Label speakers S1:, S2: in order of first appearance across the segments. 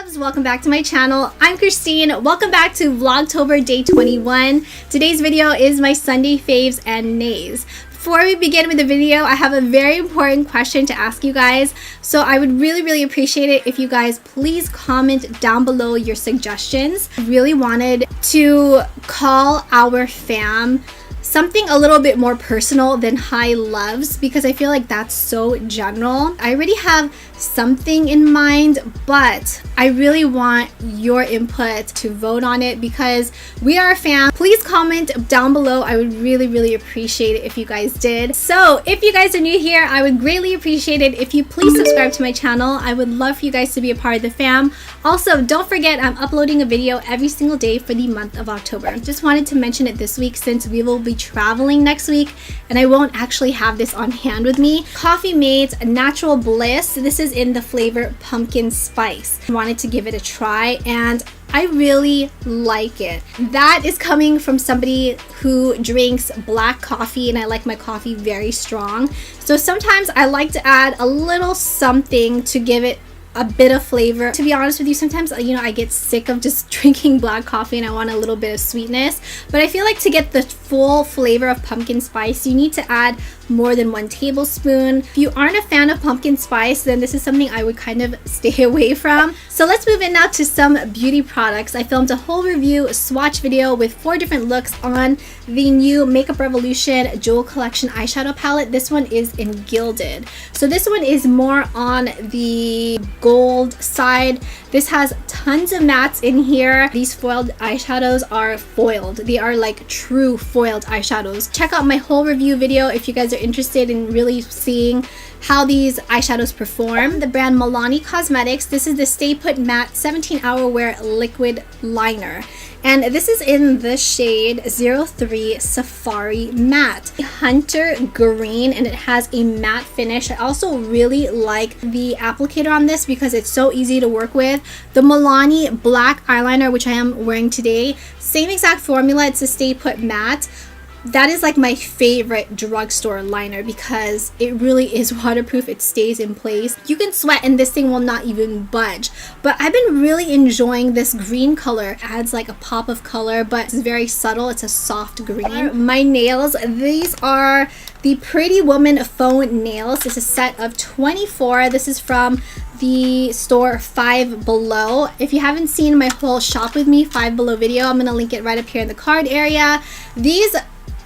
S1: loves, welcome back to my channel. I'm Christine. Welcome back to Vlogtober day 21. Today's video is my Sunday faves and nays. Before we begin with the video, I have a very important question to ask you guys. So I would really appreciate it if you guys please comment down below your suggestions. I really wanted to call our fam something a little bit more personal than hi loves, because I feel like that's so general. I already have something in mind, but I really want your input to vote on it because we are a fam. Please comment down below. I would really appreciate it if you guys did. So if you guys are new here, I would greatly appreciate it if you please subscribe to my channel. I would love for you guys to be a part of the fam. Also, don't forget I'm uploading a video every single day for the month of October. Just wanted to mention it this week since we will be traveling next week and I won't actually have this on hand with me. Coffee Made's Natural Bliss. This is in the flavor pumpkin spice. I wanted to give it a try and I really like it. That is coming from somebody who drinks black coffee and I like my coffee very strong. So sometimes I like to add a little something to give it a bit of flavor. To be honest with you, sometimes I get sick of just drinking black coffee and I want a little bit of sweetness, but I feel like to get the full flavor of pumpkin spice you need to add more than 1 tablespoon. If you aren't a fan of pumpkin spice, then this is something I would kind of stay away from. So let's move in now to some beauty products. I filmed a whole review swatch video with 4 different looks on the new Makeup Revolution Jewel Collection eyeshadow palette. This one is in Gilded. So this one is more on the gold side. This has tons of mattes in here. These foiled eyeshadows are foiled. They are like true foiled eyeshadows. Check out my whole review video if you guys are interested in really seeing how these eyeshadows perform. The brand Milani Cosmetics. This is the Stay Put Matte 17-Hour Wear Liquid Liner. And this is in the shade 03 Safari Matte. Hunter Green, and it has a matte finish. I also really like the applicator on this because it's so easy to work with. The Milani Black Eyeliner, which I am wearing today, same exact formula. It's a Stay Put Matte. That is like my favorite drugstore liner because it really is waterproof. It stays in place. You can sweat and this thing will not even budge. But I've been really enjoying this green color. It adds like a pop of color, but it's very subtle. It's a soft green. My nails, these are the Pretty Woman faux nails. This is a set of 24. This is from the store Five Below. If you haven't seen my whole shop with me Five Below video, I'm gonna link it right up here in the card area. These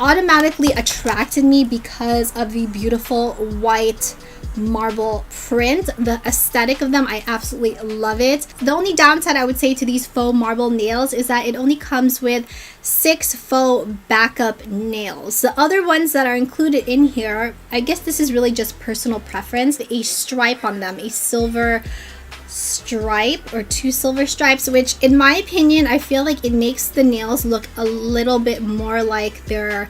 S1: automatically attracted me because of the beautiful white marble print. The aesthetic of them, I absolutely love it. The only downside I would say to these faux marble nails is that it only comes with 6 faux backup nails. The other ones that are included in here, I guess this is really just personal preference, a stripe on them, a silver stripe or 2 silver stripes, which in my opinion I feel like it makes the nails look a little bit more like they're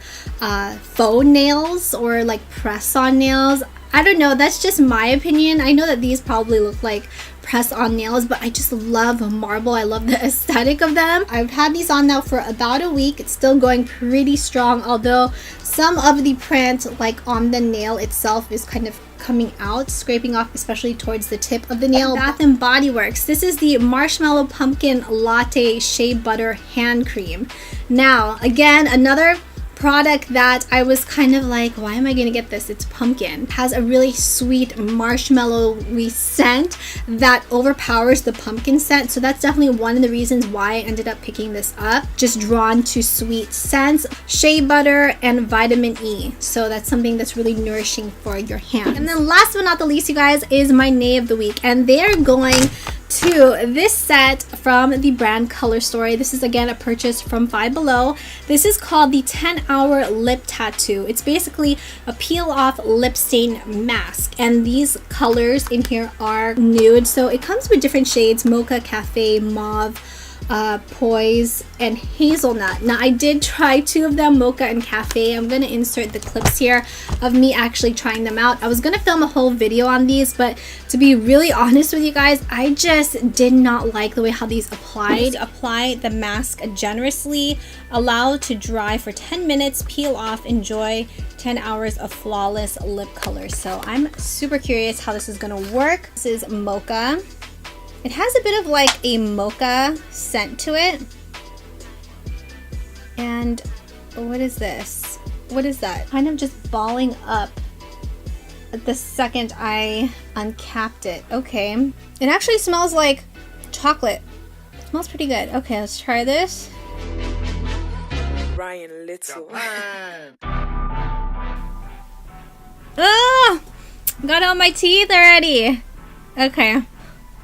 S1: faux nails or like press-on nails. I don't know, that's just my opinion. I know that these probably look like press-on nails, but I just love marble. I love the aesthetic of them. I've had these on now for about a week. It's still going pretty strong, although some of the print like on the nail itself is kind of coming out, scraping off especially towards the tip of the nail. Bath & Body Works. This is the Marshmallow Pumpkin Latte Shea Butter Hand Cream. Now, again, another product that I was kind of like, why am I gonna get this? It's pumpkin. It has a really sweet marshmallowy scent that overpowers the pumpkin scent, so that's definitely one of the reasons why I ended up picking this up. Just drawn to sweet scents, shea butter, and vitamin E, so that's something that's really nourishing for your hands. And then last but not the least, you guys, is my Nay of the Week, and they're going to this set from the brand Color Story. This is again a purchase from Five Below. This is called the 10-Hour Lip Tattoo. It's basically a peel off lip stain mask, and these colors in here are nude, so it comes with different shades: mocha, cafe, mauve, poise, and hazelnut. Now I did try 2 of them, mocha and cafe. I'm gonna insert the clips here of me actually trying them out. I was gonna film a whole video on these, but to be really honest with you guys, I just did not like the way how these applied. Apply the mask generously, allow to dry for 10 minutes, peel off, enjoy 10 hours of flawless lip color. So I'm super curious how this is gonna work. This is mocha. It has a bit of like a mocha scent to it. And what is this? What is that? Kind of just balling up the second I uncapped it. Okay. It actually smells like chocolate. It smells pretty good. Okay, let's try this.
S2: Ryan Little.
S1: Oh! Got it on my teeth already. Okay.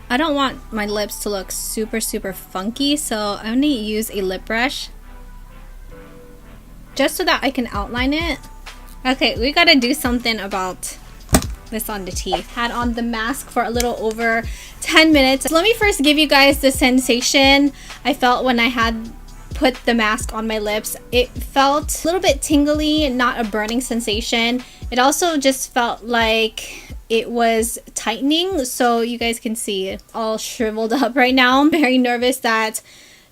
S1: I don't want my lips to look super funky, so I'm gonna use a lip brush just so that I can outline it. Okay, we gotta do something about this on the teeth. Had on the mask for a little over 10 minutes. So let me first give you guys the sensation I felt when I had put the mask on my lips. It felt a little bit tingly, not a burning sensation. It also just felt like it was tightening, so you guys can see it all shriveled up right now. I'm very nervous that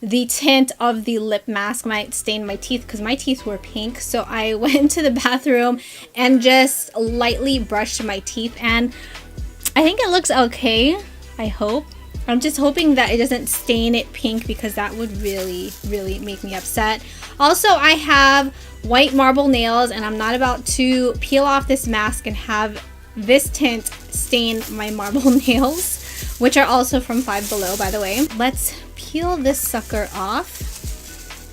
S1: the tint of the lip mask might stain my teeth because my teeth were pink. So I went to the bathroom and just lightly brushed my teeth, and I think it looks okay. I hope. I'm just hoping that it doesn't stain it pink because that would really make me upset. Also, I have white marble nails and I'm not about to peel off this mask and have this tint stain my marble nails, which are also from Five Below, by the way. Let's peel this sucker off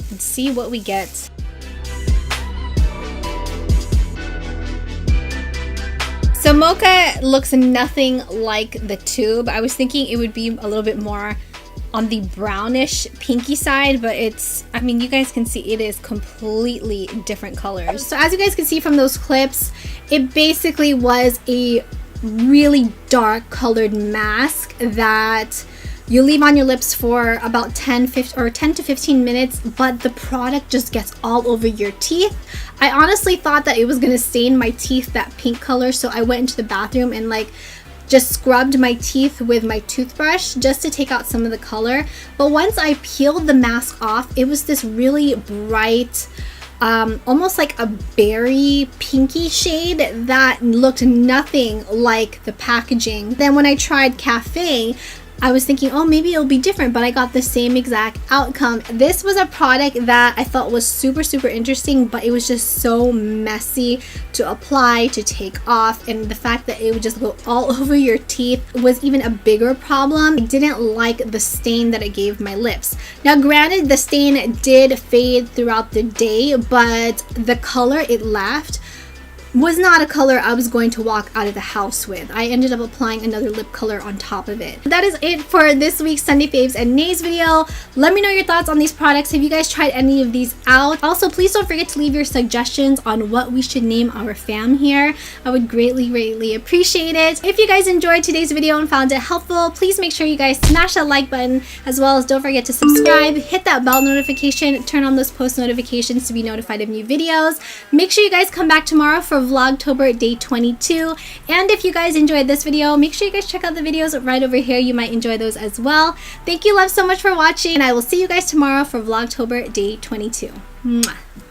S1: and see what we get. So mocha looks nothing like the tube. I was thinking it would be a little bit more on the brownish pinky side, but it's, I mean, you guys can see it is completely different colors. So as you guys can see from those clips, it basically was a really dark colored mask that you leave on your lips for about 10 to 15 minutes, but the product just gets all over your teeth. I honestly thought that it was gonna stain my teeth that pink color, so I went into the bathroom and like just scrubbed my teeth with my toothbrush just to take out some of the color. But once I peeled the mask off, it was this really bright, almost like a berry pinky shade that looked nothing like the packaging. Then when I tried Cafe, I was thinking, oh, maybe it'll be different, but I got the same exact outcome. This was a product that I thought was super interesting, but it was just so messy to apply, to take off, and the fact that it would just go all over your teeth was even a bigger problem. I didn't like the stain that it gave my lips. Now granted, the stain did fade throughout the day, but the color it left was not a color I was going to walk out of the house with. I ended up applying another lip color on top of it. That is it for this week's Sunday Faves and Nays video. Let me know your thoughts on these products. Have you guys tried any of these out? Also, please don't forget to leave your suggestions on what we should name our fam here. I would greatly appreciate it. If you guys enjoyed today's video and found it helpful, please make sure you guys smash that like button, as well as don't forget to subscribe, hit that bell notification, turn on those post notifications to be notified of new videos. Make sure you guys come back tomorrow for Vlogtober day 22. And if you guys enjoyed this video, make sure you guys check out the videos right over here. You might enjoy those as well. Thank you, love, so much for watching, and I will see you guys tomorrow for Vlogtober day 22. Mwah.